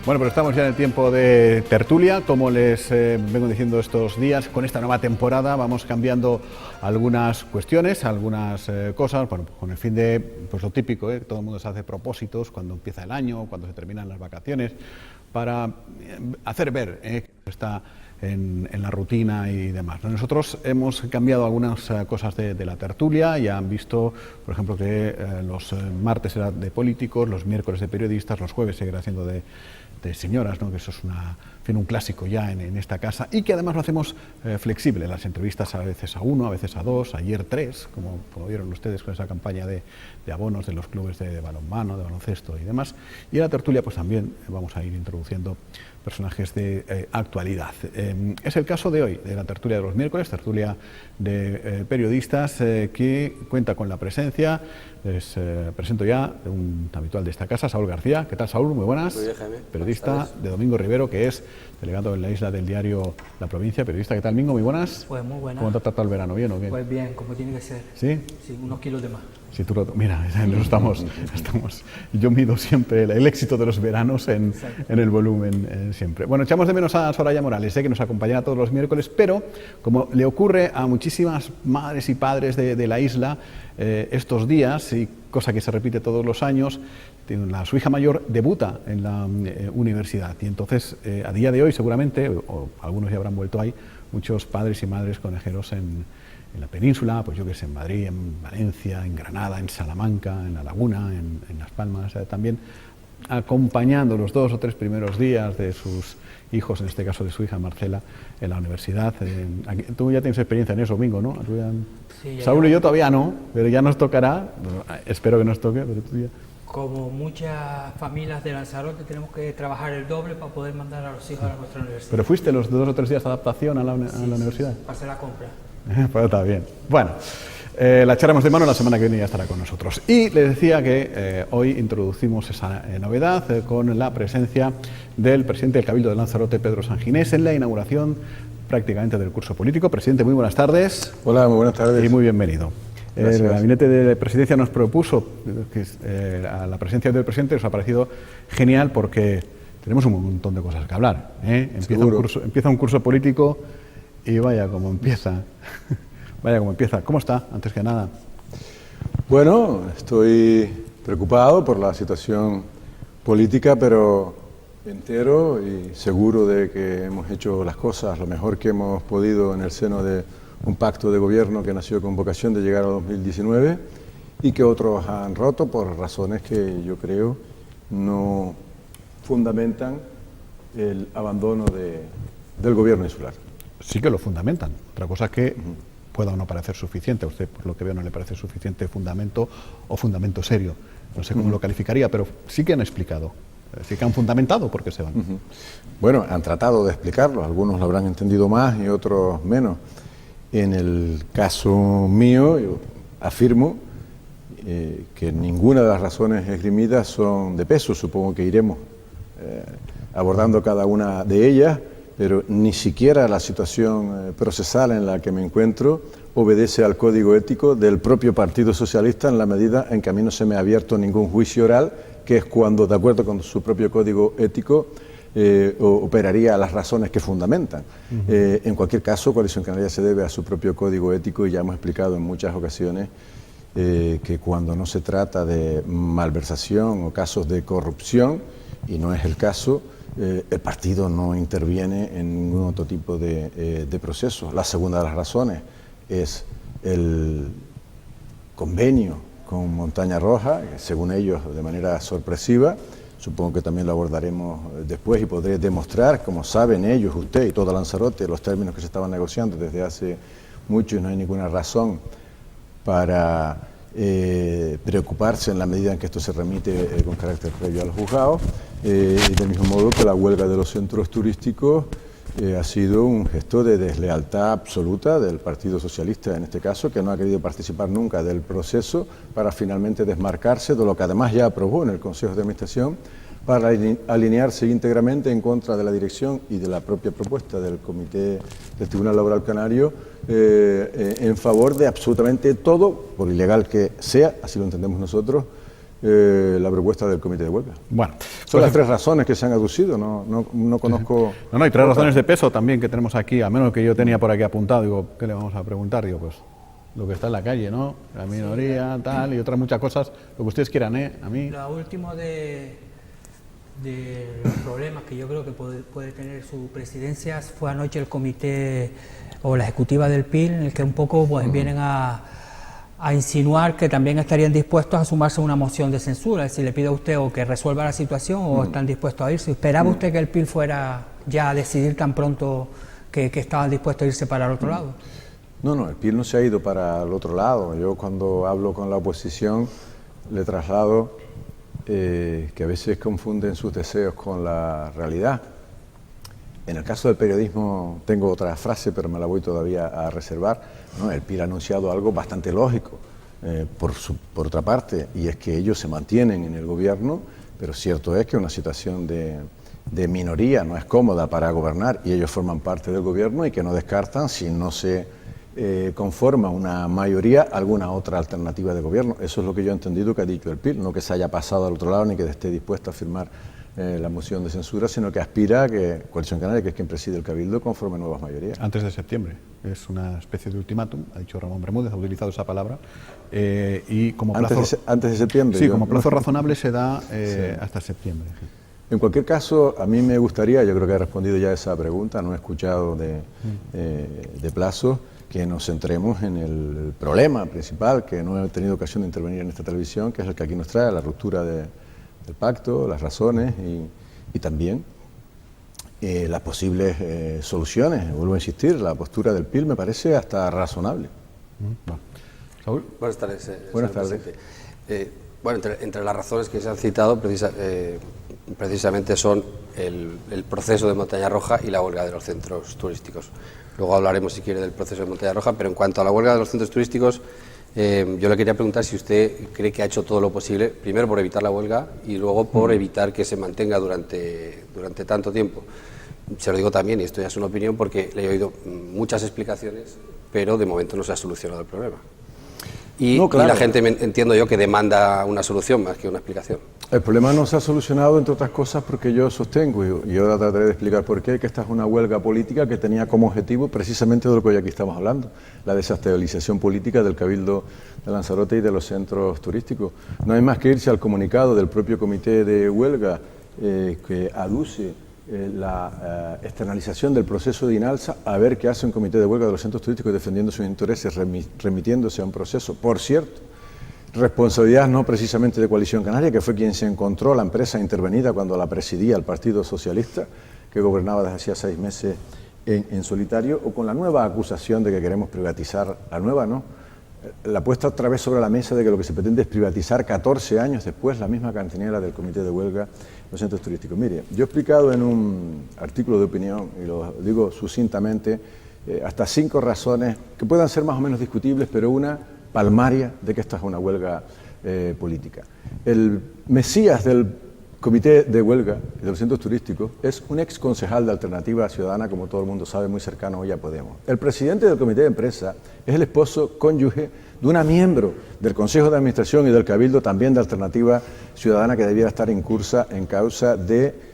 Bueno, pero estamos ya en el tiempo de tertulia, como les vengo diciendo estos días, con esta nueva temporada vamos cambiando algunas cuestiones, algunas cosas, bueno, con el fin de, pues lo típico, todo el mundo se hace propósitos cuando empieza el año, cuando se terminan las vacaciones, para hacer ver que está en la rutina y demás. Nosotros hemos cambiado algunas cosas de la tertulia, ya han visto, por ejemplo, que los martes era de políticos, los miércoles de periodistas, los jueves seguirá siendo de señoras, ¿no? Que eso es un clásico ya en esta casa, y que además lo hacemos flexible, las entrevistas a veces a uno, a veces a dos, ayer tres, como vieron ustedes con esa campaña de abonos de los clubes de balonmano, de baloncesto y demás, y en la tertulia pues también vamos a ir introduciendo personajes de actualidad. Es el caso de hoy, de la tertulia de los miércoles, tertulia de periodistas que cuenta con la presencia, les presento ya, de un habitual de esta casa, Saúl García. ¿Qué tal, Saúl? Muy buenas. Muy bien, Jaime. Periodista de Domingo Rivero, que es delegado en la isla del diario La Provincia. Periodista, ¿qué tal, Mingo? Muy buenas. Pues muy buenas. ¿Cómo te ha tratado el verano? ¿Bien o bien? Pues bien, como tiene que ser. ¿Sí? Sí, unos kilos de más. Si tú mira, estamos, yo mido siempre el éxito de los veranos en el volumen siempre. Bueno, echamos de menos a Soraya Morales, que nos acompaña todos los miércoles, pero como le ocurre a muchísimas madres y padres de la isla estos días, y cosa que se repite todos los años, su hija mayor debuta en la universidad, y entonces a día de hoy seguramente, o algunos ya habrán vuelto ahí, muchos padres y madres conejeros en la península, pues yo que sé, en Madrid, en Valencia, en Granada, en Salamanca, en La Laguna, en Las Palmas, también acompañando los 2 o 3 primeros días de sus hijos, en este caso de su hija Marcela, en la universidad. Tú ya tienes experiencia en eso, Mingo, ¿no? Sí, Saúl y yo todavía no, pero ya nos tocará, espero que nos toque, pero tú ya... Como muchas familias de Lanzarote tenemos que trabajar el doble para poder mandar a los hijos a nuestra universidad. ¿Pero fuiste los 2 o 3 días de adaptación a la universidad? Sí, para hacer la compra. Pues está bien. Bueno, la echaremos de mano, la semana que viene ya estará con nosotros. Y les decía que hoy introducimos esa novedad con la presencia del presidente del Cabildo de Lanzarote, Pedro Sanginés, en la inauguración prácticamente del curso político. Presidente, muy buenas tardes. Hola, muy buenas tardes. Y muy bienvenido. Gracias. El gabinete de presidencia nos propuso que a la presencia del presidente nos ha parecido genial porque tenemos un montón de cosas que hablar. Empieza un curso político y vaya como empieza. Vaya como empieza. ¿Cómo está, antes que nada? Bueno, estoy preocupado por la situación política, pero entero y seguro de que hemos hecho las cosas lo mejor que hemos podido en el seno de un pacto de gobierno que nació con vocación de llegar a 2019 y que otros han roto por razones que yo creo no fundamentan el abandono del gobierno insular. Sí que lo fundamentan. Otra cosa es que pueda o no parecer suficiente. A usted, por lo que veo, no le parece suficiente fundamento o fundamento serio. No sé cómo lo calificaría, pero sí que han explicado. Sí que han fundamentado por qué se van. Bueno, han tratado de explicarlo. Algunos lo habrán entendido más y otros menos. En el caso mío, yo afirmo que ninguna de las razones esgrimidas son de peso. Supongo que iremos abordando cada una de ellas, pero ni siquiera la situación procesal en la que me encuentro obedece al código ético del propio Partido Socialista en la medida en que a mí no se me ha abierto ningún juicio oral, que es cuando, de acuerdo con su propio código ético, operaría las razones que fundamentan. En cualquier caso, Coalición Canaria se debe a su propio código ético y ya hemos explicado en muchas ocasiones que cuando no se trata de malversación o casos de corrupción, y no es el caso, el partido no interviene en ningún otro tipo de proceso. La segunda de las razones es el convenio con Montaña Roja, que según ellos de manera sorpresiva. Supongo que también lo abordaremos después y podré demostrar, como saben ellos, usted y todo Lanzarote, los términos que se estaban negociando desde hace mucho y no hay ninguna razón para preocuparse en la medida en que esto se remite con carácter previo al juzgado. Y del mismo modo que la huelga de los centros turísticos ha sido un gesto de deslealtad absoluta del Partido Socialista, en este caso, que no ha querido participar nunca del proceso para finalmente desmarcarse de lo que además ya aprobó en el Consejo de Administración para alinearse íntegramente en contra de la dirección y de la propia propuesta del Comité del Tribunal Laboral Canario en favor de absolutamente todo, por ilegal que sea, así lo entendemos nosotros, la propuesta del Comité de Huelga. Bueno, Son las tres razones que se han aducido, no conozco... No, hay tres razones de peso también que tenemos aquí, a menos que yo tenía por aquí apuntado. Digo, ¿qué le vamos a preguntar? Digo, pues lo que está en la calle, ¿no? La minoría, tal, y otras muchas cosas, lo que ustedes quieran, ¿eh? A mí... Lo último de los problemas que yo creo que puede tener su presidencia fue anoche el comité o la ejecutiva del PIL, en el que un poco pues vienen a insinuar que también estarían dispuestos a sumarse a una moción de censura. Si le pide a usted o que resuelva la situación o están dispuestos a irse. ¿Esperaba usted que el PIL fuera ya a decidir tan pronto que estaban dispuestos a irse para el otro lado? No, el PIL no se ha ido para el otro lado. Yo cuando hablo con la oposición le traslado que a veces confunden sus deseos con la realidad. En el caso del periodismo tengo otra frase, pero me la voy todavía a reservar. ¿No? El PIL ha anunciado algo bastante lógico, por otra parte, y es que ellos se mantienen en el gobierno, pero cierto es que una situación de minoría no es cómoda para gobernar, y ellos forman parte del gobierno y que no descartan, si no se conforma una mayoría, alguna otra alternativa de gobierno. Eso es lo que yo he entendido que ha dicho el PIL, no que se haya pasado al otro lado ni que esté dispuesto a firmar la moción de censura, sino que aspira a que Coalición Canaria, que es quien preside el Cabildo, conforme nuevas mayorías. Antes de septiembre, es una especie de ultimátum, ha dicho Ramón Bermúdez, ha utilizado esa palabra, y como plazo... Antes de septiembre. Sí, como plazo razonable se da hasta septiembre. Sí. En cualquier caso, a mí me gustaría, yo creo que he respondido ya a esa pregunta, no he escuchado de plazo, que nos centremos en el problema principal, que no he tenido ocasión de intervenir en esta televisión, que es el que aquí nos trae, la ruptura del pacto, las razones y también las posibles soluciones. Vuelvo a insistir, la postura del PIL me parece hasta razonable. Saúl. Buenas tardes. Buenas tardes. Bueno, entre las razones que se han citado precisamente son el proceso de Montaña Roja y la huelga de los centros turísticos. Luego hablaremos, si quiere, del proceso de Montaña Roja, pero en cuanto a la huelga de los centros turísticos, yo le quería preguntar si usted cree que ha hecho todo lo posible, primero por evitar la huelga y luego por evitar que se mantenga durante tanto tiempo. Se lo digo también, y esto ya es una opinión, porque le he oído muchas explicaciones, pero de momento no se ha solucionado el problema. Y la gente, entiendo yo, que demanda una solución más que una explicación. El problema no se ha solucionado, entre otras cosas, porque yo sostengo, y ahora trataré de explicar por qué, que esta es una huelga política que tenía como objetivo precisamente de lo que hoy aquí estamos hablando, la desestabilización política del Cabildo de Lanzarote y de los centros turísticos. No hay más que irse al comunicado del propio comité de huelga que aduce la externalización del proceso de INALSA, a ver qué hace un comité de huelga de los centros turísticos defendiendo sus intereses, remitiéndose a un proceso. Por cierto, responsabilidad no precisamente de Coalición Canaria, que fue quien se encontró la empresa intervenida cuando la presidía el Partido Socialista, que gobernaba desde hacía 6 meses en solitario, o con la nueva acusación de que queremos privatizar, la nueva no, la puesta otra vez sobre la mesa de que lo que se pretende es privatizar 14 años después la misma cantinera del comité de huelga los centros turísticos. Mire, yo he explicado en un artículo de opinión, y lo digo sucintamente, hasta 5 razones que puedan ser más o menos discutibles, pero una palmaria de que esta es una huelga política. El mesías del comité de huelga de los centros turísticos es un ex concejal de Alternativa Ciudadana, como todo el mundo sabe, muy cercano hoy a Podemos. El presidente del comité de empresa es el esposo cónyuge de una miembro del Consejo de Administración y del Cabildo, también de Alternativa Ciudadana, que debiera estar incursa en causa de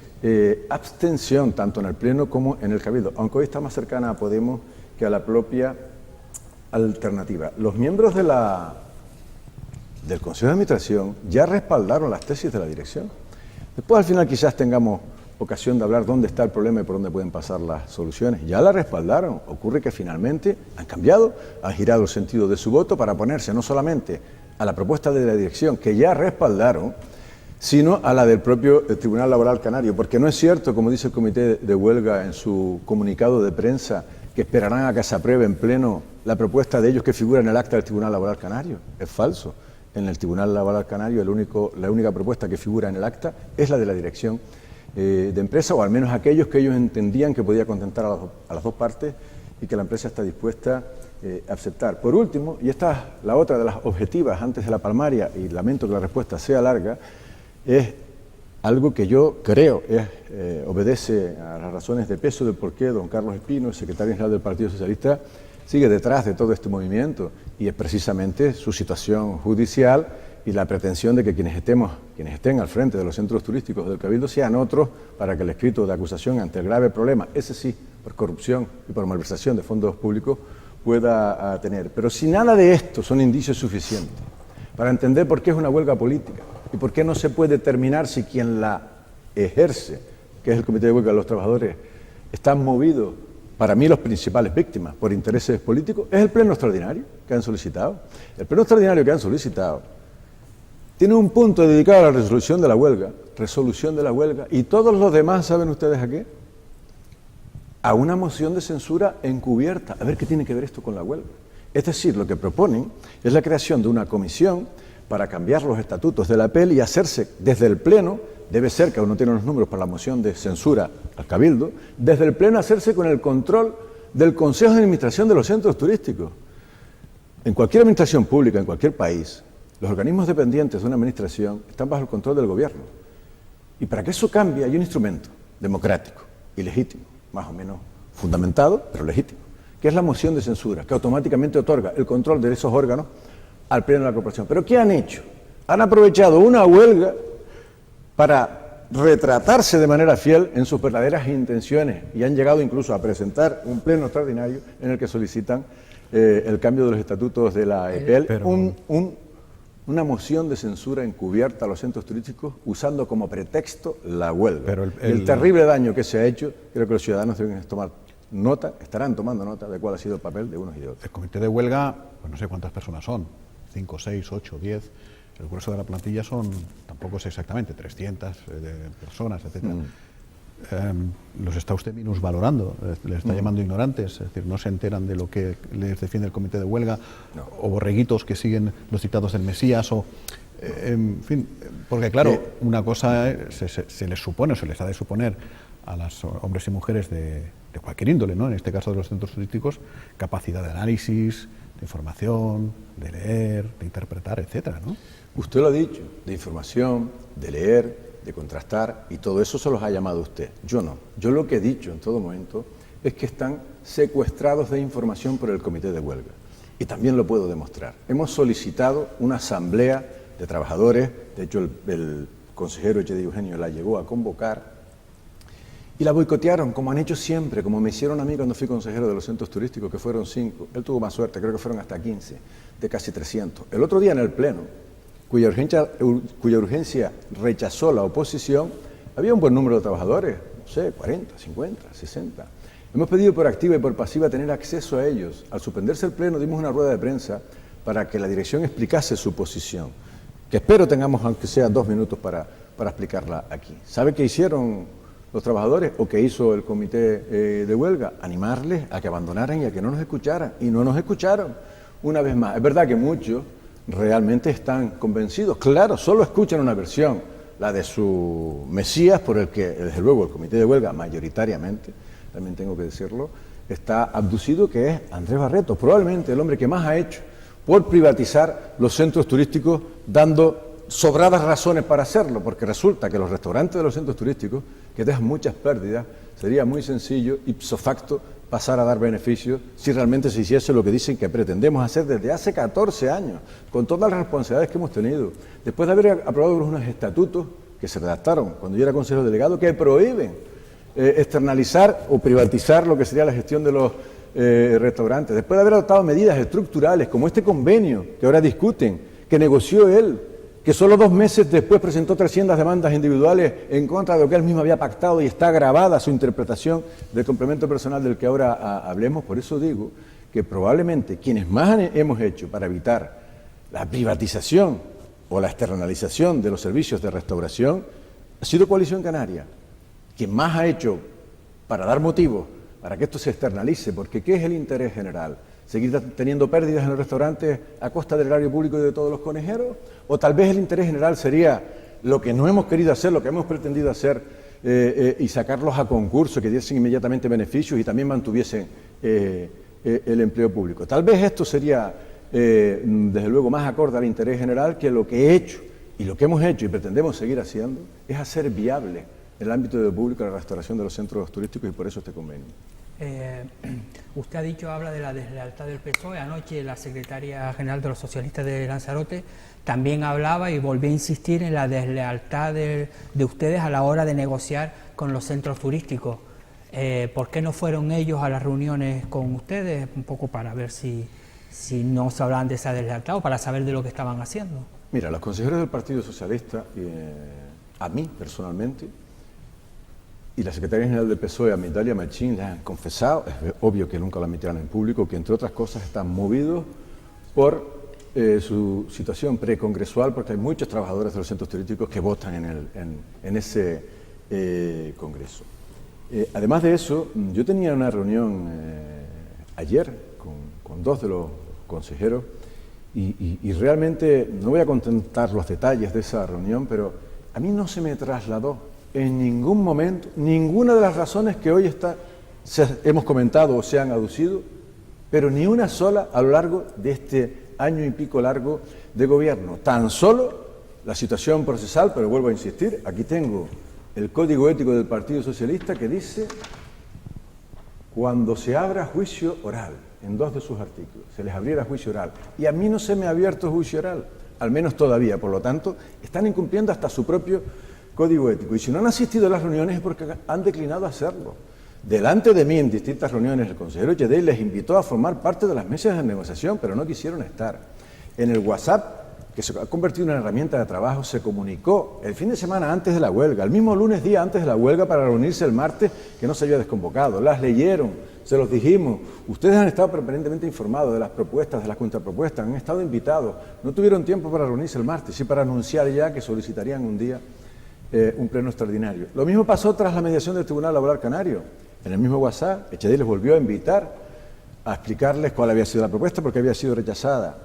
abstención, tanto en el Pleno como en el Cabildo, aunque hoy está más cercana a Podemos que a la propia Alternativa. Los miembros del Consejo de Administración ya respaldaron las tesis de la dirección. Después, al final, quizás tengamos ocasión de hablar dónde está el problema y por dónde pueden pasar las soluciones. Ya la respaldaron. Ocurre que finalmente han cambiado, han girado el sentido de su voto para ponerse no solamente a la propuesta de la dirección, que ya respaldaron, sino a la del propio Tribunal Laboral Canario. Porque no es cierto, como dice el comité de huelga en su comunicado de prensa, que esperarán a que se apruebe en pleno la propuesta de ellos que figura en el acta del Tribunal Laboral Canario. Es falso. En el Tribunal Laboral Canario la única propuesta que figura en el acta es la de la dirección de empresa, o al menos aquellos que ellos entendían que podía contentar a las dos partes y que la empresa está dispuesta a aceptar. Por último, y esta es la otra de las objetivas antes de la palmaria, y lamento que la respuesta sea larga, es algo que yo creo obedece a las razones de peso del por qué don Carlos Espino, el secretario general del Partido Socialista, sigue detrás de todo este movimiento, y es precisamente su situación judicial y la pretensión de que quienes estén al frente de los centros turísticos del Cabildo sean otros para que el escrito de acusación ante el grave problema, ese sí, por corrupción y por malversación de fondos públicos, pueda tener. Pero si nada de esto son indicios suficientes para entender por qué es una huelga política y por qué no se puede terminar si quien la ejerce, que es el Comité de Huelga de los Trabajadores, están movidos, para mí los principales víctimas, por intereses políticos, es el pleno extraordinario que han solicitado. El pleno extraordinario que han solicitado tiene un punto dedicado a la resolución de la huelga, y todos los demás, ¿saben ustedes a qué? A una moción de censura encubierta. A ver qué tiene que ver esto con la huelga. Es decir, lo que proponen es la creación de una comisión para cambiar los estatutos de la APEL y hacerse desde el Pleno, debe ser que aún no tienen los números para la moción de censura al Cabildo, desde el Pleno hacerse con el control del Consejo de Administración de los centros turísticos. En cualquier administración pública, en cualquier país, los organismos dependientes de una administración están bajo el control del gobierno. Y para que eso cambie hay un instrumento democrático y legítimo, más o menos fundamentado, pero legítimo, que es la moción de censura, que automáticamente otorga el control de esos órganos al Pleno de la Corporación. ¿Pero qué han hecho? Han aprovechado una huelga para retratarse de manera fiel en sus verdaderas intenciones y han llegado incluso a presentar un pleno extraordinario en el que solicitan el cambio de los estatutos de la EPEL, una moción de censura encubierta a los centros turísticos usando como pretexto la huelga. Pero el terrible daño que se ha hecho, creo que los ciudadanos deben tomar nota, estarán tomando nota de cuál ha sido el papel de unos y de otros. El comité de huelga, pues no sé cuántas personas son, 5, 6, 8, 10... El grueso de la plantilla son, tampoco sé exactamente, 300 personas, etc. Los está usted minusvalorando, les está llamando ignorantes, es decir, no se enteran de lo que les defiende el comité de huelga, o borreguitos que siguen los dictados del Mesías, o en fin, porque claro, una cosa se les supone, o se les ha de suponer a los hombres y mujeres de cualquier índole, ¿no? En este caso de los centros turísticos, capacidad de análisis, de información, de leer, de interpretar, etcétera, ¿no? Usted lo ha dicho, de información, de leer, de contrastar, y todo eso se los ha llamado usted. Yo no. Yo lo que he dicho en todo momento es que están secuestrados de información por el comité de huelga. Y también lo puedo demostrar. Hemos solicitado una asamblea de trabajadores, de hecho el consejero Echedio Eugenio la llegó a convocar, y la boicotearon, como han hecho siempre, como me hicieron a mí cuando fui consejero de los centros turísticos, que fueron 5. Él tuvo más suerte, creo que fueron hasta 15, de casi 300. El otro día en el Pleno, cuya urgencia rechazó la oposición, había un buen número de trabajadores, no sé, 40, 50, 60. Hemos pedido por activa y por pasiva tener acceso a ellos. Al suspenderse el Pleno dimos una rueda de prensa para que la dirección explicase su posición, que espero tengamos, aunque sea 2 minutos, para explicarla aquí. ¿Sabe qué hicieron los trabajadores o qué hizo el comité de huelga? Animarles a que abandonaran y a que no nos escucharan. Y no nos escucharon una vez más. Es verdad que muchos realmente están convencidos. Claro, solo escuchan una versión, la de su Mesías, por el que, desde luego, el comité de huelga mayoritariamente, también tengo que decirlo, está abducido, que es Andrés Barreto, probablemente el hombre que más ha hecho por privatizar los centros turísticos, dando sobradas razones para hacerlo, porque resulta que los restaurantes de los centros turísticos, que dejan muchas pérdidas, sería muy sencillo, ipso facto, pasar a dar beneficios si realmente se hiciese lo que dicen que pretendemos hacer desde hace 14 años, con todas las responsabilidades que hemos tenido, después de haber aprobado unos estatutos que se redactaron cuando yo era consejero delegado, que prohíben externalizar o privatizar lo que sería la gestión de los restaurantes, después de haber adoptado medidas estructurales como este convenio que ahora discuten, que negoció él, que solo 2 meses después presentó 300 demandas individuales en contra de lo que él mismo había pactado, y está grabada su interpretación del complemento personal del que ahora hablemos. Por eso digo que probablemente quienes más hemos hecho para evitar la privatización o la externalización de los servicios de restauración ha sido Coalición Canaria. Quien más ha hecho para dar motivos para que esto se externalice, porque ¿qué es el interés general? ¿Seguir teniendo pérdidas en los restaurantes a costa del erario público y de todos los conejeros? ¿O tal vez el interés general sería lo que no hemos querido hacer, lo que hemos pretendido hacer, y sacarlos a concurso, que diesen inmediatamente beneficios y también mantuviesen el empleo público? Tal vez esto sería, desde luego, más acorde al interés general que lo que he hecho y lo que hemos hecho y pretendemos seguir haciendo es hacer viable en el ámbito de lo público la restauración de los centros turísticos, y por eso este convenio. Usted ha dicho, habla de la deslealtad del PSOE. Anoche la secretaria general de los socialistas de Lanzarote también hablaba y volvió a insistir en la deslealtad de ustedes a la hora de negociar con los centros turísticos. ¿Por qué no fueron ellos a las reuniones con ustedes? Un poco para ver si no se hablaban de esa deslealtad o para saber de lo que estaban haciendo. Mira, los consejeros del Partido Socialista, a mí personalmente, y la secretaria general del PSOE, Amitalia Machín, le han confesado, es obvio que nunca lo admitirán en público, que entre otras cosas están movidos por su situación precongresual, porque hay muchos trabajadores de los centros turísticos que votan en ese congreso. Además de eso, yo tenía una reunión ayer con dos de los consejeros y realmente no voy a contar los detalles de esa reunión, pero a mí no se me trasladó en ningún momento ninguna de las razones que hoy hemos comentado o se han aducido, pero ni una sola a lo largo de este año y pico largo de gobierno. Tan solo la situación procesal, pero vuelvo a insistir, aquí tengo el Código Ético del Partido Socialista que dice: cuando se abra juicio oral, en 2 de sus artículos, se les abriera juicio oral. Y a mí no se me ha abierto juicio oral, al menos todavía. Por lo tanto, están incumpliendo hasta su propio Código Ético. Y si no han asistido a las reuniones es porque han declinado hacerlo. Delante de mí, en distintas reuniones, el consejero Yedey les invitó a formar parte de las mesas de negociación, pero no quisieron estar. En el WhatsApp, que se ha convertido en una herramienta de trabajo, se comunicó el fin de semana antes de la huelga, el mismo lunes día antes de la huelga, para reunirse el martes, que no se había desconvocado. Las leyeron, se los dijimos. Ustedes han estado permanentemente informados de las propuestas, de las contrapropuestas, han estado invitados. No tuvieron tiempo para reunirse el martes, sí para anunciar ya que solicitarían un día un pleno extraordinario. Lo mismo pasó tras la mediación del Tribunal Laboral Canario. En el mismo WhatsApp, Echedí les volvió a invitar a explicarles cuál había sido la propuesta, porque había sido rechazada.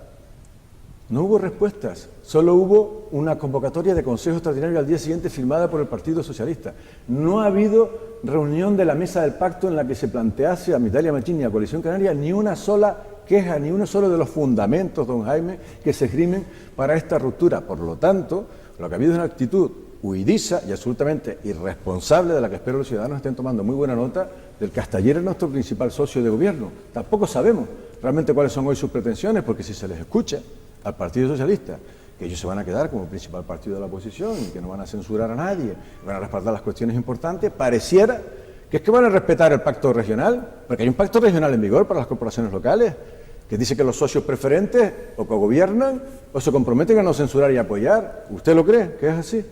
No hubo respuestas, solo hubo una convocatoria de consejo extraordinario al día siguiente firmada por el Partido Socialista. No ha habido reunión de la mesa del pacto en la que se plantease a Amitalia Machín y a Coalición Canaria ni una sola queja, ni uno solo de los fundamentos, don Jaime, que se esgrimen para esta ruptura. Por lo tanto, lo que ha habido es una actitud huidiza y absolutamente irresponsable, de la que espero los ciudadanos estén tomando muy buena nota, del que hasta ayer es nuestro principal socio de gobierno. Tampoco sabemos realmente cuáles son hoy sus pretensiones, porque si se les escucha al Partido Socialista, que ellos se van a quedar como principal partido de la oposición y que no van a censurar a nadie, van a respaldar las cuestiones importantes, pareciera que es que van a respetar el pacto regional, porque hay un pacto regional en vigor para las corporaciones locales, que dice que los socios preferentes o cogobiernan o se comprometen a no censurar y apoyar. ¿Usted lo cree que es así?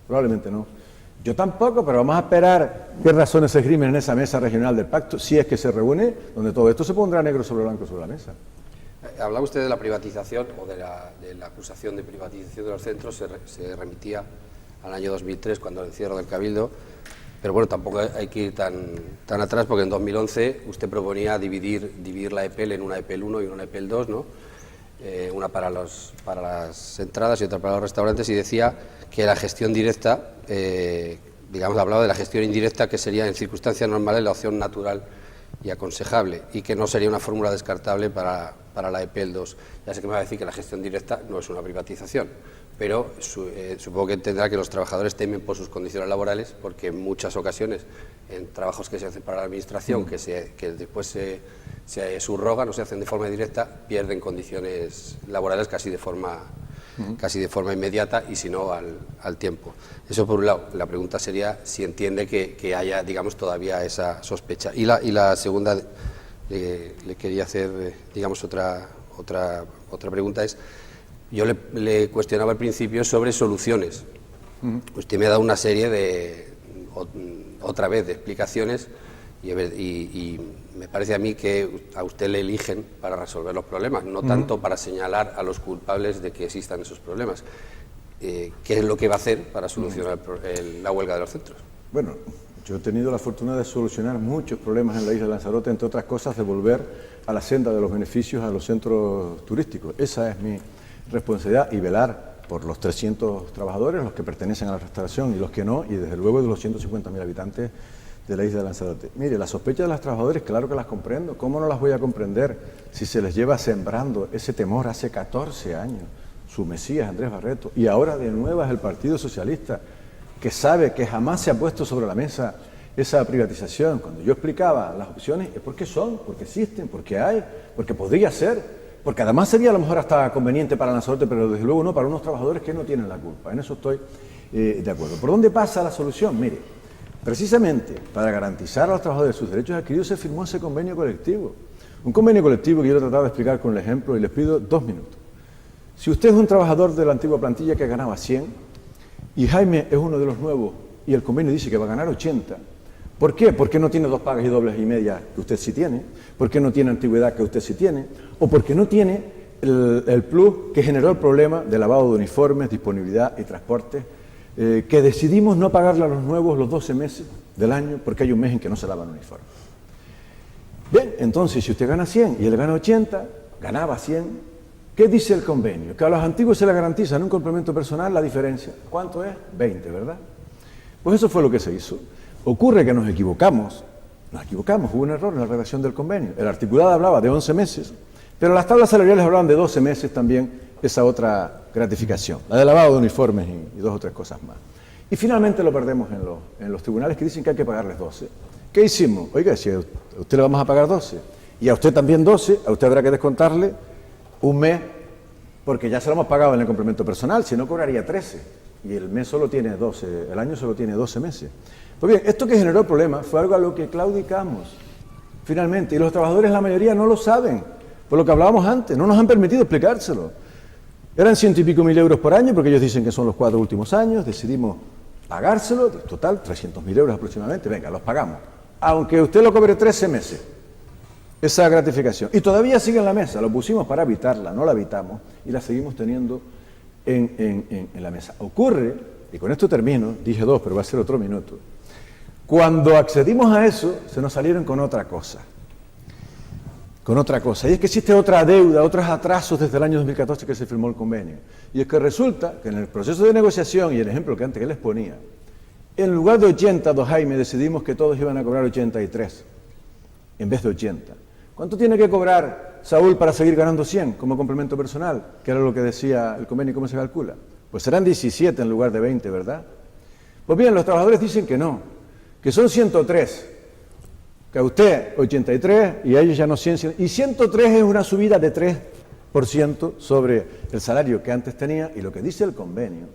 Probablemente no. Yo tampoco, pero vamos a esperar qué razones se esgrimen en esa mesa regional del pacto, si es que se reúne, donde todo esto se pondrá negro sobre blanco sobre la mesa. Hablaba usted de la privatización o de la acusación de privatización de los centros, se remitía al año 2003, cuando el encierro del Cabildo, pero bueno, tampoco hay que ir tan atrás, porque en 2011 usted proponía dividir la EPEL en una EPEL 1 y una EPEL 2, ¿no? Una para las entradas y otra para los restaurantes, y decía que la gestión directa, digamos, hablaba de la gestión indirecta, que sería en circunstancias normales la opción natural y aconsejable, y que no sería una fórmula descartable para la EPEL 2. Ya sé que me va a decir que la gestión directa no es una privatización, pero supongo que entenderá que los trabajadores temen por sus condiciones laborales, porque en muchas ocasiones, en trabajos que se hacen para la administración, que después se subrogan o se hacen de forma directa, pierden condiciones laborales casi de forma inmediata, y si no al tiempo. Eso por un lado. La pregunta sería si entiende que haya, digamos, todavía esa sospecha. Y la segunda, le quería hacer, digamos, otra pregunta es, yo le cuestionaba al principio sobre soluciones. Usted me ha dado una serie otra vez de explicaciones, y me parece a mí que a usted le eligen para resolver los problemas, no tanto para señalar a los culpables de que existan esos problemas. ¿Qué es lo que va a hacer para solucionar la huelga de los centros? Bueno, yo he tenido la fortuna de solucionar muchos problemas en la isla de Lanzarote, entre otras cosas de volver a la senda de los beneficios a los centros turísticos. Esa es mi responsabilidad, y velar por los 300 trabajadores, los que pertenecen a la restauración y los que no, y desde luego de los 150.000 habitantes de la isla de Lanzarote. Mire, las sospechas de los trabajadores, claro que las comprendo. ¿Cómo no las voy a comprender si se les lleva sembrando ese temor hace 14 años? Su Mesías, Andrés Barreto, y ahora de nuevo es el Partido Socialista, que sabe que jamás se ha puesto sobre la mesa esa privatización, cuando yo explicaba las opciones, es porque son, porque existen, porque hay, porque podría ser, porque además sería a lo mejor hasta conveniente para Lanzarote, pero desde luego no para unos trabajadores que no tienen la culpa. En eso estoy de acuerdo. ¿Por dónde pasa la solución? Mire, precisamente para garantizar a los trabajadores sus derechos adquiridos se firmó ese convenio colectivo. Un convenio colectivo que yo he tratado de explicar con el ejemplo y les pido 2 minutos. Si usted es un trabajador de la antigua plantilla que ganaba 100 y Jaime es uno de los nuevos y el convenio dice que va a ganar 80, ¿por qué? Porque no tiene 2 pagas y dobles y medias que usted sí tiene, porque no tiene antigüedad que usted sí tiene, o porque no tiene el plus que generó el problema de lavado de uniformes, disponibilidad y transporte, que decidimos no pagarle a los nuevos los 12 meses del año porque hay un mes en que no se lavan uniformes. Bien, entonces si usted gana 100 y él gana 80, ganaba 100, ¿qué dice el convenio? Que a los antiguos se le garantiza en un complemento personal la diferencia. ¿Cuánto es? 20, ¿verdad? Pues eso fue lo que se hizo. Ocurre que nos equivocamos, hubo un error en la redacción del convenio. El articulado hablaba de 11 meses, pero las tablas salariales hablaban de 12 meses también, esa otra gratificación, la de lavado de uniformes y 2 o 3 cosas más. Y finalmente lo perdemos en los tribunales que dicen que hay que pagarles 12. ¿Qué hicimos? Oiga, si a usted le vamos a pagar 12 y a usted también 12, a usted habrá que descontarle un mes porque ya se lo hemos pagado en el complemento personal, si no cobraría 13 y el mes solo tiene 12, el año solo tiene 12 meses. Pues bien, esto que generó el problema fue algo a lo que claudicamos finalmente y los trabajadores la mayoría no lo saben, por lo que hablábamos antes, no nos han permitido explicárselo. Eran 100 y pico mil euros por año porque ellos dicen que son los 4 últimos años, decidimos pagárselo, total 300.000 euros aproximadamente, venga, los pagamos, aunque usted lo cobre 13 meses. Esa gratificación. Y todavía sigue en la mesa, lo pusimos para evitarla, no la evitamos y la seguimos teniendo en la mesa. Ocurre, y con esto termino, dije 2, pero va a ser otro minuto, cuando accedimos a eso, se nos salieron con otra cosa. Y es que existe otra deuda, otros atrasos desde el año 2014 que se firmó el convenio. Y es que resulta que en el proceso de negociación, y el ejemplo que antes les ponía, en lugar de 80, don Jaime, decidimos que todos iban a cobrar 83, en vez de 80. ¿Cuánto tiene que cobrar Saúl para seguir ganando 100 como complemento personal? Que era lo que decía el convenio y cómo se calcula. Pues serán 17 en lugar de 20, ¿verdad? Pues bien, los trabajadores dicen que no, que son 103, que a usted 83 y a ellos ya no 100, y 103 es una subida de 3% sobre el salario que antes tenía, y lo que dice el convenio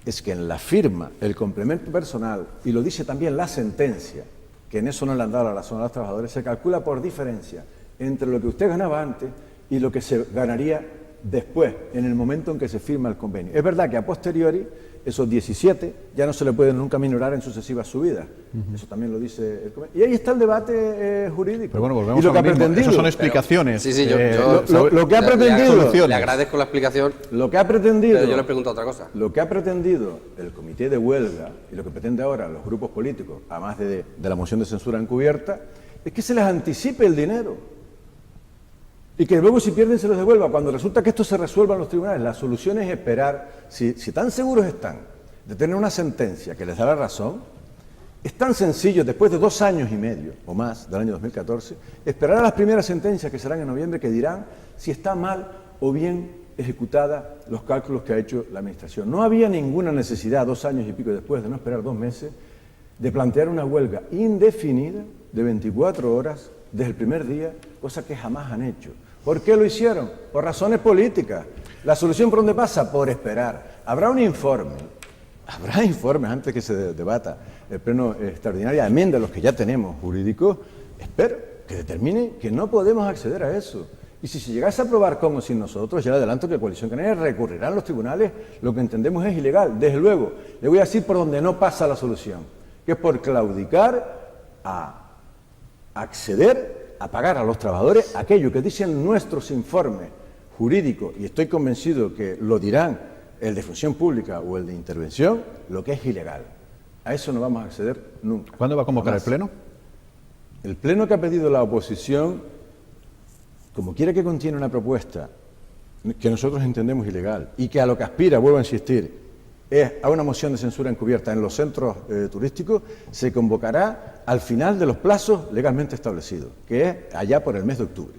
es que en la firma, el complemento personal, y lo dice también la sentencia, que en eso no le han dado la razón a los trabajadores, se calcula por diferencia entre lo que usted ganaba antes y lo que se ganaría después, en el momento en que se firma el convenio. Es verdad que a posteriori, esos 17 ya no se le pueden nunca minorar en sucesivas subidas. Eso también lo dice el convenio. Y ahí está el debate jurídico. Pero bueno, volvemos y lo a que lo mismo. ha pretendido. Esas son explicaciones. Sí, sí, lo que ha pretendido. Le agradezco la explicación. Lo que ha pretendido. Pero yo le pregunto otra cosa. Lo que ha pretendido el comité de huelga y lo que pretende ahora los grupos políticos, además de la moción de censura encubierta, es que se les anticipe el dinero. Y que luego si pierden se los devuelva. Cuando resulta que esto se resuelva en los tribunales, la solución es esperar, si tan seguros están de tener una sentencia que les da la razón, es tan sencillo, después de 2 años y medio o más del año 2014, esperar a las primeras sentencias que serán en noviembre, que dirán si está mal o bien ejecutada los cálculos que ha hecho la Administración. No había ninguna necesidad, 2 años y pico después, de no esperar 2 meses, de plantear una huelga indefinida de 24 horas desde el primer día, cosa que jamás han hecho. ¿Por qué lo hicieron? Por razones políticas. ¿La solución por dónde pasa? Por esperar. Habrá informes antes que se debata el pleno extraordinario, amén de los que ya tenemos jurídicos, espero que determine que no podemos acceder a eso. Y si se llegase a aprobar con o sin nosotros, ya le adelanto que Coalición Canaria recurrirá a los tribunales, lo que entendemos es ilegal. Desde luego, le voy a decir por donde no pasa la solución, que es por claudicar a acceder a pagar a los trabajadores aquello que dicen nuestros informes jurídicos, y estoy convencido que lo dirán el de función pública o el de intervención, lo que es ilegal. A eso no vamos a acceder nunca. ¿Cuándo va a convocar Jamás. el pleno? El pleno que ha pedido la oposición, como quiera que contiene una propuesta que nosotros entendemos ilegal y que a lo que aspira, vuelvo a insistir, es a una moción de censura encubierta en los centros turísticos, se convocará al final de los plazos legalmente establecidos, que es allá por el mes de octubre.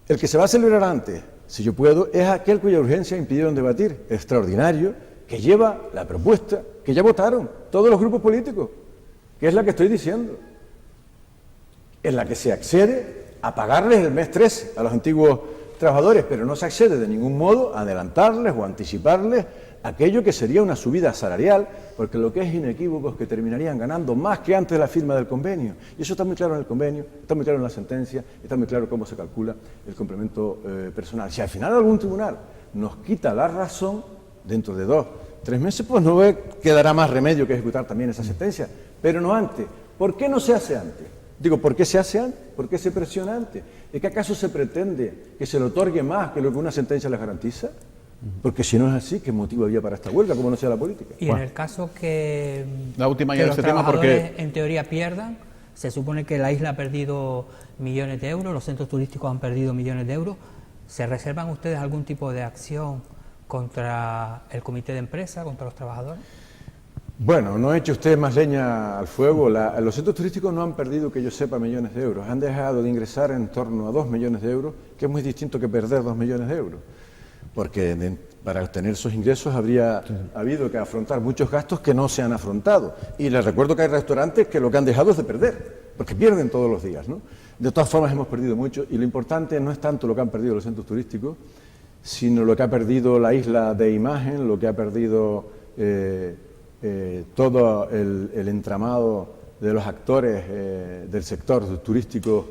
El que se va a celebrar antes, si yo puedo, es aquel cuya urgencia impidieron debatir, extraordinario, que lleva la propuesta que ya votaron todos los grupos políticos. que es la que estoy diciendo, en la que se accede a pagarles el mes 13 a los antiguos trabajadores, pero no se accede de ningún modo a adelantarles o anticiparles aquello que sería una subida salarial, porque lo que es inequívoco es que terminarían ganando más que antes de la firma del convenio. Y eso está muy claro en el convenio, está muy claro en la sentencia, está muy claro cómo se calcula el complemento personal. Si al final algún tribunal nos quita la razón, dentro de 2 o 3 meses, pues no quedará más remedio que ejecutar también esa sentencia, pero no antes. ¿Por qué no se hace antes? Digo, ¿por qué se hace antes? ¿Por qué se presiona antes? ¿Es que acaso se pretende que se le otorgue más que lo que una sentencia les garantiza? Porque si no es así, ¿qué motivo había para esta huelga, como no sea la política? Y en el caso que, la última que ya de los este tema, trabajadores porque en teoría pierdan, se supone que la isla ha perdido millones de euros, los centros turísticos han perdido millones de euros. ¿Se reservan ustedes algún tipo de acción contra el comité de empresa, contra los trabajadores? Bueno, no eche usted más leña al fuego. Los centros turísticos no han perdido, que yo sepa, millones de euros. Han dejado de ingresar en torno a 2 millones de euros, que es muy distinto que perder 2 millones de euros. Porque para obtener esos ingresos habría habido que afrontar muchos gastos que no se han afrontado. Y les recuerdo que hay restaurantes que lo que han dejado es de perder, porque pierden todos los días, ¿no? De todas formas hemos perdido mucho, y lo importante no es tanto lo que han perdido los centros turísticos, sino lo que ha perdido la isla de imagen, lo que ha perdido todo el entramado de los actores del sector turístico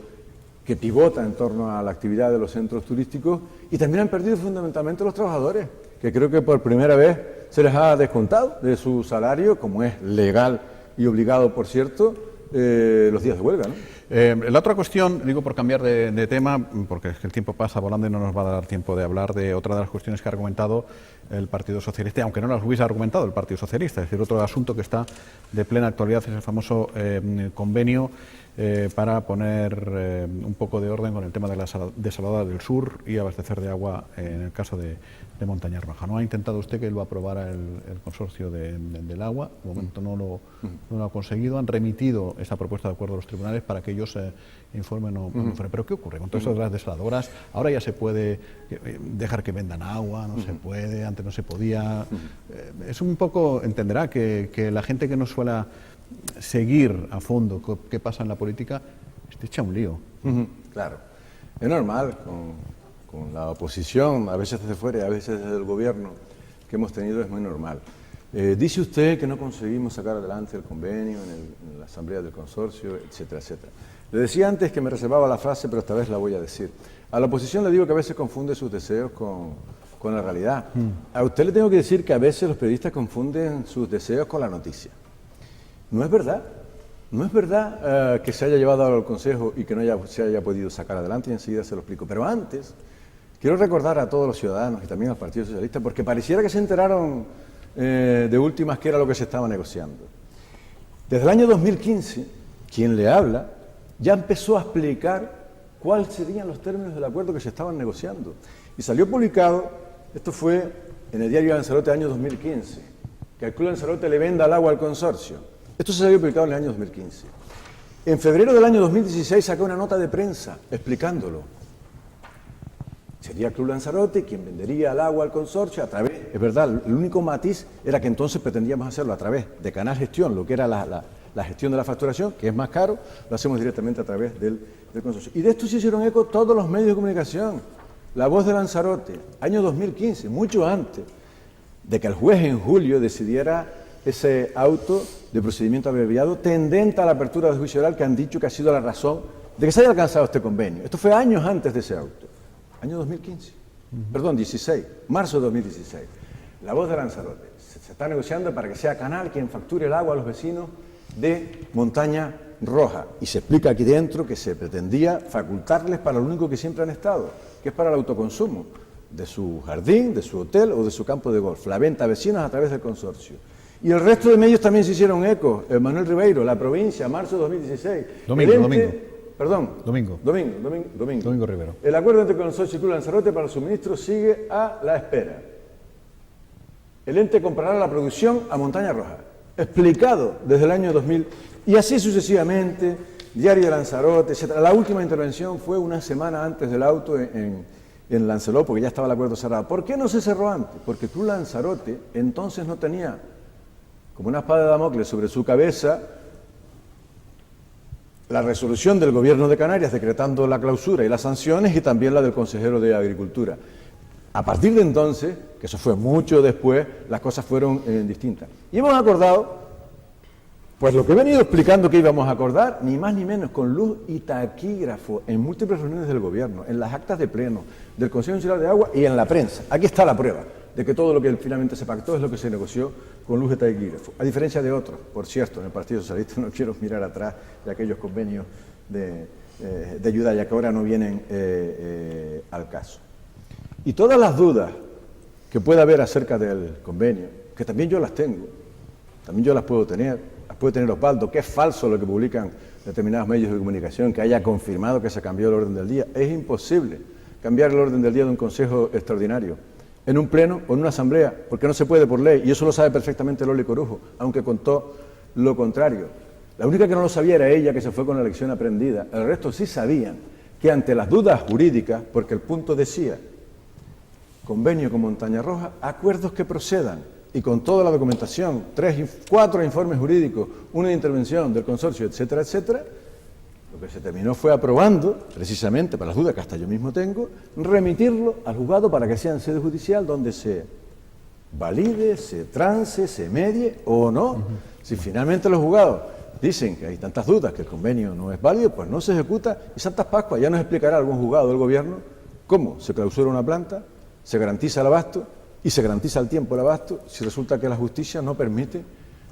que pivota en torno a la actividad de los centros turísticos, y también han perdido fundamentalmente los trabajadores, que creo que por primera vez se les ha descontado de su salario, como es legal y obligado, por cierto, los días de huelga, ¿no? La otra cuestión, digo por cambiar de tema, porque es que el tiempo pasa volando y no nos va a dar tiempo de hablar de otra de las cuestiones que ha argumentado el Partido Socialista, aunque no las hubiese argumentado el Partido Socialista, es decir, otro asunto que está de plena actualidad es el famoso convenio para poner un poco de orden con el tema de la desaladora del sur y abastecer de agua en el caso de Montaña Roja. ¿No ha intentado usted que lo aprobara el consorcio del agua? De momento no lo ha conseguido. Han remitido esa propuesta de acuerdo a los tribunales para que ellos informen o informen. ¿Pero qué ocurre con todo esto de las desaladoras? Ahora ya se puede dejar que vendan agua, no se puede, antes no se podía. Es un poco, entenderá, que la gente que no suele seguir a fondo qué pasa en la política, está hecha un lío. Claro, es normal con la oposición, a veces desde fuera y a veces desde el gobierno que hemos tenido, es muy normal. Dice usted que no conseguimos sacar adelante el convenio en la asamblea del consorcio, etcétera, etcétera. Le decía antes que me reservaba la frase, pero esta vez la voy a decir. A la oposición le digo que a veces confunde sus deseos con la realidad. A usted le tengo que decir que a veces los periodistas confunden sus deseos con la noticia. No es verdad. No es verdad que se haya llevado al Consejo y que no se haya podido sacar adelante, y enseguida se lo explico. Pero antes, quiero recordar a todos los ciudadanos y también al Partido Socialista, porque pareciera que se enteraron de últimas qué era lo que se estaba negociando. Desde el año 2015, quien le habla ya empezó a explicar cuáles serían los términos del acuerdo que se estaban negociando. Y salió publicado, esto fue en el diario Lanzarote año 2015, que el Club Lanzarote le venda el agua al consorcio. Esto se había publicado en el año 2015. En febrero del año 2016 sacó una nota de prensa explicándolo. Sería el Club Lanzarote quien vendería el agua al consorcio a través, es verdad, el único matiz era que entonces pretendíamos hacerlo a través de Canal Gestión, lo que era la gestión de la facturación, que es más caro, lo hacemos directamente a través del consorcio. Y de esto se hicieron eco todos los medios de comunicación. La Voz de Lanzarote, año 2015, mucho antes de que el juez en julio decidiera ese auto de procedimiento abreviado tendente a la apertura del juicio oral, que han dicho que ha sido la razón de que se haya alcanzado este convenio. Esto fue años antes de ese auto, año 2015, perdón, 16, marzo de 2016. La Voz de Lanzarote, se está negociando para que sea Canal quien facture el agua a los vecinos de Montaña Roja, y se explica aquí dentro que se pretendía facultarles para lo único que siempre han estado, que es para el autoconsumo de su jardín, de su hotel o de su campo de golf, la venta a vecinos a través del consorcio. Y el resto de medios también se hicieron eco. Manuel Ribeiro, La Provincia, marzo de 2016. Domingo Rivero. El acuerdo entre el consorcio y Club Lanzarote para el suministro sigue a la espera. El ente comprará la producción a Montaña Roja. Explicado desde el año 2000. Y así sucesivamente, Diario de Lanzarote, etc. La última intervención fue una semana antes del auto en Lancelot, porque ya estaba el acuerdo cerrado. ¿Por qué no se cerró antes? Porque Club Lanzarote entonces no tenía como una espada de Damocles sobre su cabeza la resolución del Gobierno de Canarias decretando la clausura y las sanciones y también la del consejero de Agricultura. A partir de entonces, que eso fue mucho después, las cosas fueron distintas. Y hemos acordado, pues lo que he venido explicando que íbamos a acordar, ni más ni menos, con luz y taquígrafo, en múltiples reuniones del Gobierno, en las actas de pleno, del Consejo Insular de Agua y en la prensa. Aquí está la prueba de que todo lo que finalmente se pactó es lo que se negoció con luz y taquígrafo. A diferencia de otros, por cierto, en el Partido Socialista no quiero mirar atrás de aquellos convenios de ayuda, ya que ahora no vienen al caso. Y todas las dudas que pueda haber acerca del convenio, que también yo las tengo, también yo las puedo tener, las puede tener Osvaldo, que es falso lo que publican determinados medios de comunicación, que haya confirmado que se cambió el orden del día. Es imposible cambiar el orden del día de un consejo extraordinario en un pleno o en una asamblea, porque no se puede por ley, y eso lo sabe perfectamente Loli Corujo, aunque contó lo contrario. La única que no lo sabía era ella, que se fue con la lección aprendida. El resto sí sabían que ante las dudas jurídicas, porque el punto decía convenio con Montaña Roja, acuerdos que procedan, y con toda la documentación, 4 informes jurídicos, una intervención del consorcio, etcétera, etcétera, lo que se terminó fue aprobando, precisamente para las dudas que hasta yo mismo tengo, remitirlo al juzgado para que sea en sede judicial donde se valide, se trance, se medie o no. Si finalmente los juzgados dicen que hay tantas dudas que el convenio no es válido, pues no se ejecuta y Santas Pascuas ya nos explicará algún juzgado del gobierno cómo se clausura una planta, se garantiza el abasto y se garantiza el tiempo el abasto si resulta que la justicia no permite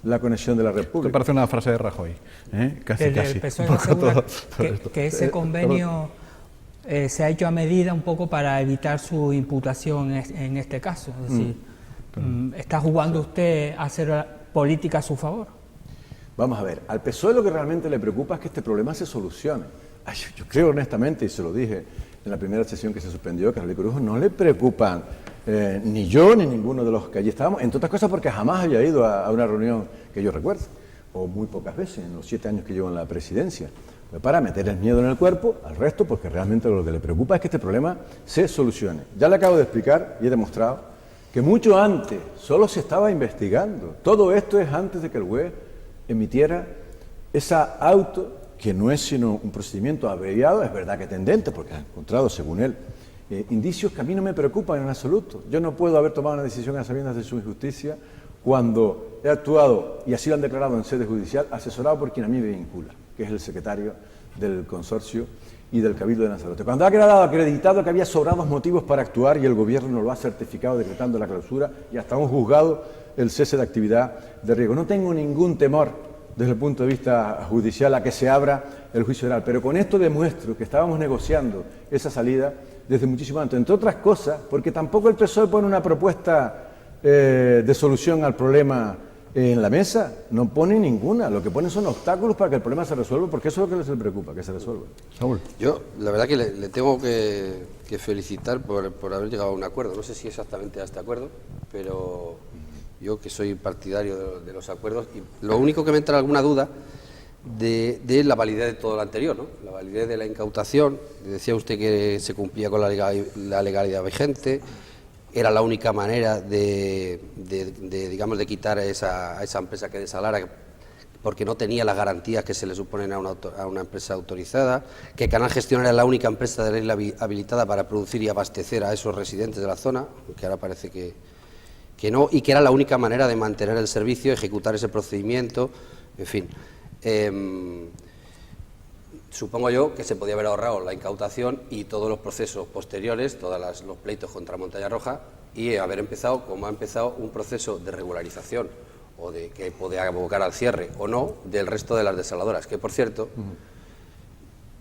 la conexión de la República. Esto parece una frase de Rajoy, casi, Desde casi. el PSOE asegura que ese convenio se ha hecho a medida un poco para evitar su imputación en este caso. Es decir, ¿está jugando usted a hacer política a su favor? Vamos a ver, al PSOE lo que realmente le preocupa es que este problema se solucione. Ay, yo creo honestamente, y se lo dije en la primera sesión que se suspendió, que a Loli Corujo no le preocupan ni yo ni ninguno de los que allí estábamos, entre otras cosas porque jamás había ido a una reunión que yo recuerdo, o muy pocas veces en los 7 años que llevo en la presidencia, pues para meter el miedo en el cuerpo al resto, porque realmente lo que le preocupa es que este problema se solucione. Ya le acabo de explicar y he demostrado que mucho antes solo se estaba investigando. Todo esto es antes de que el juez emitiera esa auto, que no es sino un procedimiento abreviado, es verdad que tendente, porque ha encontrado, según él, indicios que a mí no me preocupan en absoluto. Yo no puedo haber tomado una decisión a sabiendas de su injusticia cuando he actuado, y así lo han declarado en sede judicial, asesorado por quien a mí me vincula, que es el secretario del consorcio y del Cabildo de Lanzarote. Cuando ha quedado acreditado que había sobrados motivos para actuar y el gobierno lo ha certificado decretando la clausura y hasta un juzgado el cese de actividad de riesgo. No tengo ningún temor desde el punto de vista judicial a que se abra el juicio oral, pero con esto demuestro que estábamos negociando esa salida desde muchísimo antes, entre otras cosas, porque tampoco el PSOE pone una propuesta de solución al problema en la mesa, no pone ninguna, lo que pone son obstáculos para que el problema se resuelva, porque eso es lo que les preocupa, que se resuelva. Saúl. Yo, la verdad que le tengo que felicitar por haber llegado a un acuerdo, no sé si exactamente a este acuerdo, pero yo que soy partidario de los acuerdos, y lo único que me entra alguna duda de la validez de todo lo anterior, ¿no? La validez de la incautación, decía usted que se cumplía con la legalidad vigente, era la única manera de quitar a esa empresa que desalara, porque no tenía las garantías que se le suponen a una empresa autorizada, que Canal Gestión era la única empresa de ley habilitada para producir y abastecer a esos residentes de la zona, que ahora parece que no, y que era la única manera de mantener el servicio, ejecutar ese procedimiento, en fin. Supongo yo que se podía haber ahorrado la incautación y todos los procesos posteriores, todos los pleitos contra Montaña Roja, y haber empezado, como ha empezado, un proceso de regularización o de que podía abocar al cierre o no del resto de las desaladoras, que por cierto,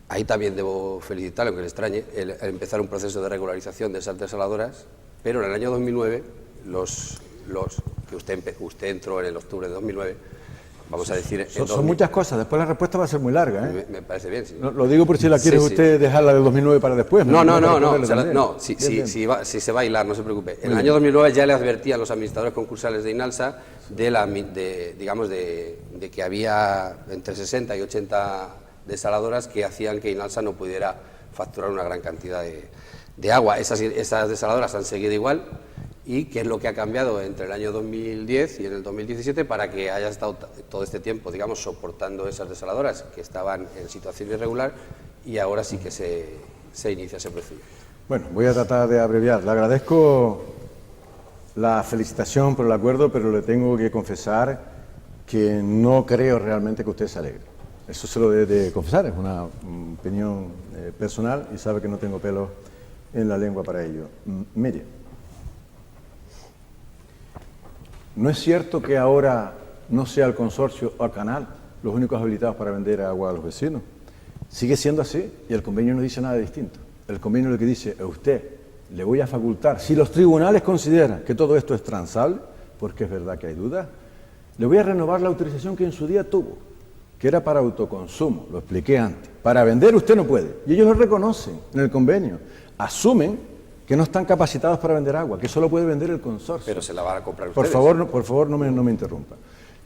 ahí también debo felicitarle, aunque le extrañe, el empezar un proceso de regularización de esas desaladoras, pero en el año 2009, los que usted entró en el octubre de 2009, vamos a decir... Son muchas cosas, después la respuesta va a ser muy larga, ¿eh? Me parece bien, sí. Lo digo por si la quiere usted dejar la de 2009 para después. Si se va a hilar, no se preocupe. En el año 2009 ya le advertí a los administradores concursales de INALSA de que había entre 60 y 80 desaladoras que hacían que INALSA no pudiera facturar una gran cantidad de agua. Esas desaladoras han seguido igual y qué es lo que ha cambiado entre el año 2010 y en el 2017 para que haya estado todo este tiempo, digamos, soportando esas desaladoras que estaban en situación irregular y ahora sí que se inicia ese procedimiento. Bueno, voy a tratar de abreviar. Le agradezco la felicitación por el acuerdo, pero le tengo que confesar que no creo realmente que usted se alegre. Eso se lo debe de confesar, es una opinión personal y sabe que no tengo pelos en la lengua para ello. Mire, no es cierto que ahora no sea el consorcio o el canal los únicos habilitados para vender agua a los vecinos. Sigue siendo así y el convenio no dice nada distinto. El convenio lo que dice a usted le voy a facultar, si los tribunales consideran que todo esto es transable, porque es verdad que hay dudas, le voy a renovar la autorización que en su día tuvo, que era para autoconsumo, lo expliqué antes. Para vender usted no puede, y ellos lo reconocen en el convenio. Asumen que no están capacitados para vender agua, que solo puede vender el consorcio. Pero se la van a comprar ustedes. Por favor, no me interrumpa.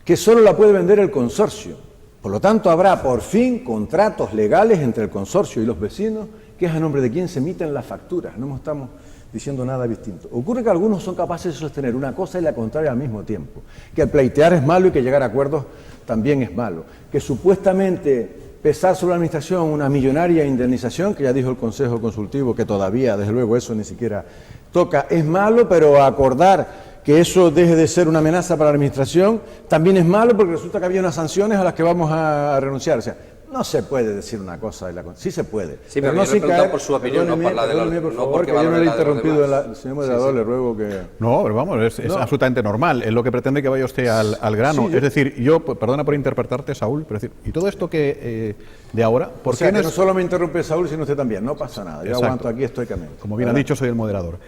Que solo la puede vender el consorcio. Por lo tanto, habrá por fin contratos legales entre el consorcio y los vecinos, que es a nombre de quien se emiten las facturas. No estamos diciendo nada distinto. Ocurre que algunos son capaces de sostener una cosa y la contraria al mismo tiempo. Que el pleitear es malo y que llegar a acuerdos también es malo. Que supuestamente pesar sobre la administración una millonaria indemnización, que ya dijo el Consejo Consultivo, que todavía, desde luego, eso ni siquiera toca, es malo, pero acordar que eso deje de ser una amenaza para la administración también es malo, porque resulta que había unas sanciones a las que vamos a renunciar. O sea, no se puede decir una cosa y la cosa. Sí se puede. Sí, pero no sin caer por su opinión, no por la de los, por favor, que yo no le he interrumpido, señor moderador, le ruego que... No, pero vamos, es absolutamente normal. Es lo que pretende que vaya usted al grano. Sí, es decir, yo, perdona por interpretarte, Saúl, pero decir, y todo esto que de ahora... ¿por o sea, qué que no solo me interrumpe Saúl, sino usted también. No pasa nada. Yo aguanto aquí estoicamente. Como bien ha dicho, soy el moderador.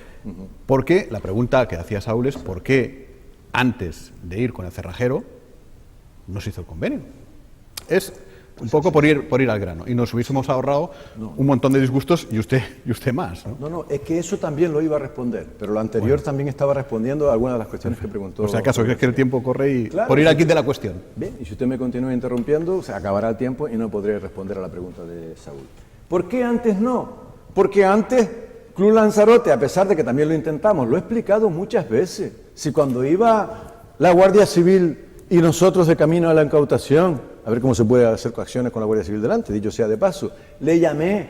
¿Por qué? La pregunta que hacía Saúl es ¿por qué antes de ir con el cerrajero no se hizo el convenio? Es... un poco por ir al grano, y nos hubiésemos ahorrado un montón de disgustos y usted más, ¿no? No, es que eso también lo iba a responder, pero lo anterior también estaba respondiendo a algunas de las cuestiones que preguntó. O sea, ¿acaso crees que el tiempo corre y claro, por ir al quid de la cuestión? Bien, y si usted me continúa interrumpiendo, se acabará el tiempo y no podré responder a la pregunta de Saúl. ¿Por qué antes no? Porque antes Club Lanzarote, a pesar de que también lo intentamos, lo he explicado muchas veces, si cuando iba la Guardia Civil y nosotros de camino a la incautación, a ver cómo se puede hacer coacciones con la Guardia Civil delante, dicho sea de paso, le llamé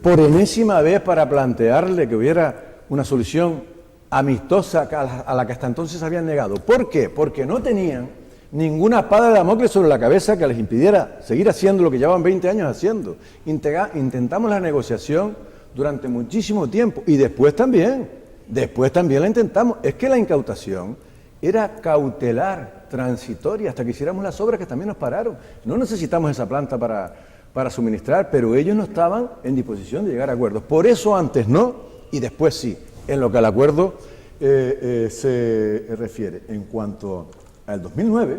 por enésima vez para plantearle que hubiera una solución amistosa a la que hasta entonces habían negado. ¿Por qué? Porque no tenían ninguna espada de Damocles sobre la cabeza que les impidiera seguir haciendo lo que llevaban 20 años haciendo. Intentamos la negociación durante muchísimo tiempo y después también la intentamos. Es que la incautación era cautelar, transitoria, hasta que hiciéramos las obras que también nos pararon. No necesitamos esa planta para suministrar, pero ellos no estaban en disposición de llegar a acuerdos. Por eso antes no, y después sí, en lo que al acuerdo se refiere. En cuanto al 2009...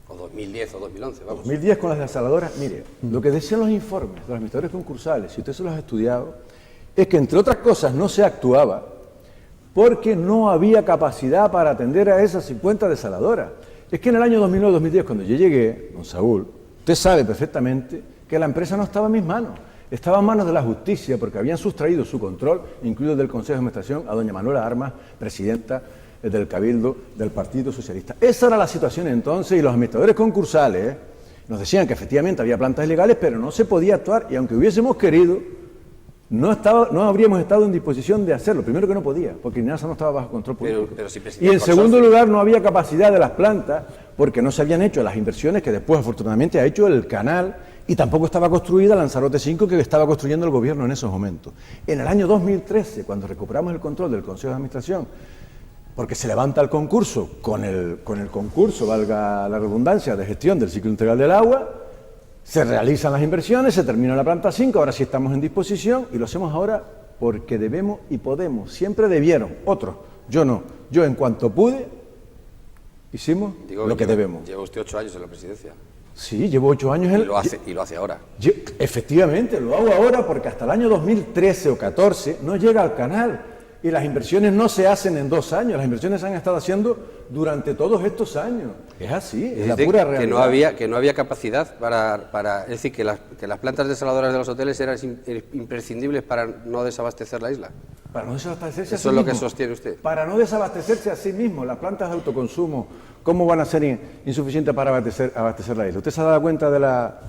O 2010 o 2011, vamos. 2010 con las desaladoras, mire, lo que decían los informes de los administradores concursales, si usted se los ha estudiado, es que entre otras cosas no se actuaba porque no había capacidad para atender a esas 50 desaladoras. Es que en el año 2009-2010, cuando yo llegué, don Saúl, usted sabe perfectamente que la empresa no estaba en mis manos, estaba en manos de la justicia, porque habían sustraído su control, incluido del Consejo de Administración, a doña Manuela Armas, presidenta del Cabildo del Partido Socialista. Esa era la situación entonces, y los administradores concursales nos decían que efectivamente había plantas ilegales, pero no se podía actuar, y aunque hubiésemos querido, no habríamos estado en disposición de hacerlo. Primero que no podía, porque INASA no estaba bajo control político. Y en segundo lugar, no había capacidad de las plantas, porque no se habían hecho las inversiones que después afortunadamente ha hecho el canal, y tampoco estaba construida Lanzarote 5, que estaba construyendo el gobierno en esos momentos. En el año 2013, cuando recuperamos el control del Consejo de Administración, porque se levanta el concurso, con el concurso, valga la redundancia, de gestión del ciclo integral del agua, se realizan las inversiones, se termina la planta 5, ahora sí estamos en disposición y lo hacemos ahora porque debemos y podemos. Siempre debieron, otros, yo no. Yo en cuanto pude, hicimos lo que debemos. Lleva usted 8 años en la presidencia. Sí, llevo 8 años en... Y lo hace ahora. Efectivamente, lo hago ahora porque hasta el año 2013 o 14 no llega al canal. Y las inversiones no se hacen en 2 años, las inversiones se han estado haciendo durante todos estos años. Es así, es la pura realidad. Que no había capacidad para es decir, que las plantas desaladoras de los hoteles eran imprescindibles para no desabastecer la isla. Para no desabastecerse a sí Eso es lo mismo. que sostiene usted. Para no desabastecerse a sí mismo, las plantas de autoconsumo, ¿cómo van a ser insuficientes para abastecer la isla? ¿Usted se ha dado cuenta de la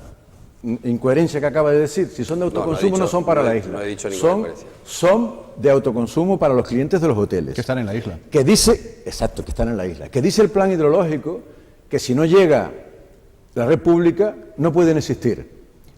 incoherencia que acaba de decir? Si son de autoconsumo no son para la isla. No he dicho ninguna incoherencia. Son de autoconsumo para los clientes de los hoteles. Que están en la isla. Que dice, exacto, que están en la isla. Que dice el plan hidrológico que si no llega la red pública no pueden existir.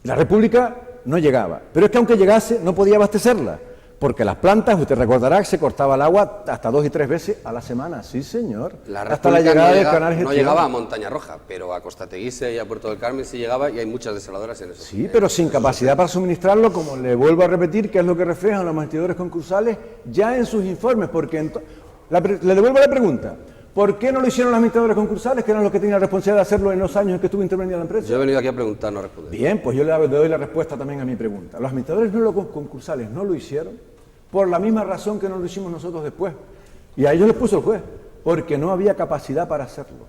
La red pública no llegaba. Pero es que aunque llegase no podía abastecerla. Porque las plantas, usted recordará que se cortaba el agua hasta 2 y 3 veces a la semana. Sí, señor. Hasta la llegada del canal Gestión. No llegaba a Montaña Roja, pero a Costateguise y a Puerto del Carmen sí llegaba y hay muchas desaladoras en eso. Sí, pero sin capacidad para suministrarlo, como le vuelvo a repetir, que es lo que reflejan los administradores concursales ya en sus informes. Porque le devuelvo la pregunta. ¿Por qué no lo hicieron los administradores concursales, que eran los que tenían la responsabilidad de hacerlo en los años en que estuvo intervenida la empresa? Yo he venido aquí a preguntar, no a responder. Bien, pues yo le doy la respuesta también a mi pregunta. Los administradores concursales no lo hicieron por la misma razón que no lo hicimos nosotros después. Y a ellos les puso el juez, porque no había capacidad para hacerlo.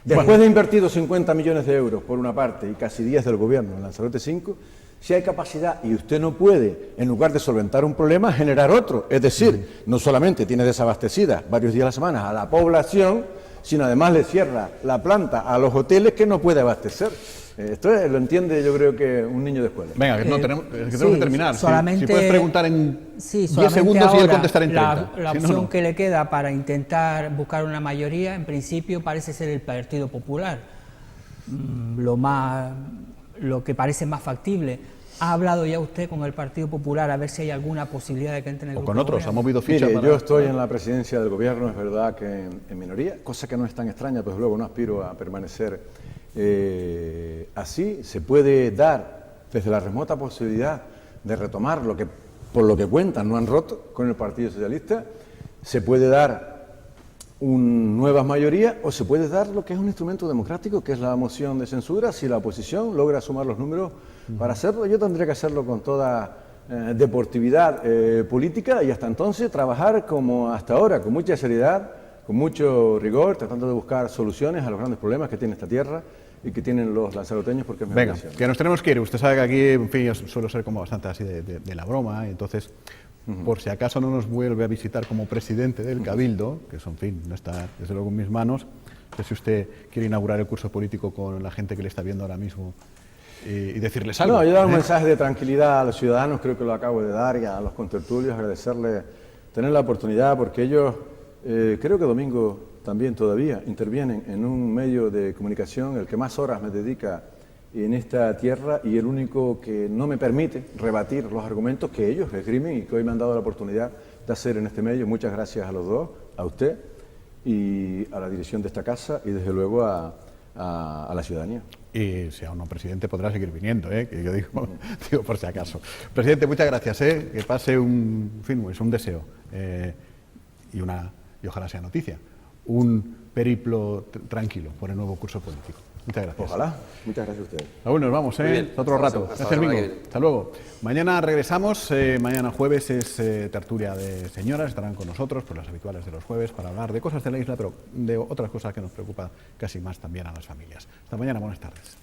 Después de invertido 50 millones de euros por una parte y casi 10 del gobierno en Lanzarote 5, si hay capacidad y usted no puede, en lugar de solventar un problema, generar otro. Es decir, no solamente tiene desabastecida varios días a la semana a la población, sino además le cierra la planta a los hoteles que no puede abastecer. Esto lo entiende, yo creo que un niño de escuela. Venga, que tenemos que terminar. Solamente, si puedes preguntar en 10 segundos ahora, y él contestar en 30. La opción que le queda para intentar buscar una mayoría, en principio, parece ser el Partido Popular. Lo que parece más factible. ¿Ha hablado ya usted con el Partido Popular a ver si hay alguna posibilidad de que entre en el O grupo con otros, ha movido fichas. Mire, yo estoy en la presidencia del gobierno, es verdad que en minoría, cosa que no es tan extraña, pues luego no aspiro a permanecer así. Se puede dar desde la remota posibilidad de retomar lo que, por lo que cuentan, no han roto con el Partido Socialista. Se puede dar nuevas mayorías o se puede dar lo que es un instrumento democrático, que es la moción de censura, si la oposición logra sumar los números para hacerlo. Yo tendría que hacerlo con toda deportividad política y hasta entonces trabajar como hasta ahora, con mucha seriedad, con mucho rigor, tratando de buscar soluciones a los grandes problemas que tiene esta tierra y que tienen los lanzaroteños, porque es mi Venga, obligación. que nos tenemos que ir. Usted sabe que aquí, en fin, yo suelo ser como bastante así de la broma, y entonces, por si acaso no nos vuelve a visitar como presidente del Cabildo, que eso, en fin, no está desde luego en mis manos, no sé si usted quiere inaugurar el curso político con la gente que le está viendo ahora mismo y decirles algo. No, yo he dado un mensaje de tranquilidad a los ciudadanos, creo que lo acabo de dar, y a los contertulios, agradecerles tener la oportunidad, porque ellos, creo que domingo también todavía intervienen en un medio de comunicación, el que más horas me dedica en esta tierra y el único que no me permite rebatir los argumentos que ellos esgrimen y que hoy me han dado la oportunidad de hacer en este medio. Muchas gracias a los dos, a usted y a la dirección de esta casa y desde luego a la ciudadanía. Y sea o no presidente podrá seguir viniendo, que yo digo por si acaso. Presidente, muchas gracias, que pase un deseo y ojalá sea noticia, un periplo tranquilo por el nuevo curso político. Muchas gracias. Ojalá. Muchas gracias a ustedes. Aún nos vamos, otro rato. Gracias, Mingo. Hasta luego. Mañana regresamos. Mañana jueves es tertulia de señoras. Estarán con nosotros, por las habituales de los jueves, para hablar de cosas de la isla, pero de otras cosas que nos preocupan casi más también a las familias. Hasta mañana. Buenas tardes.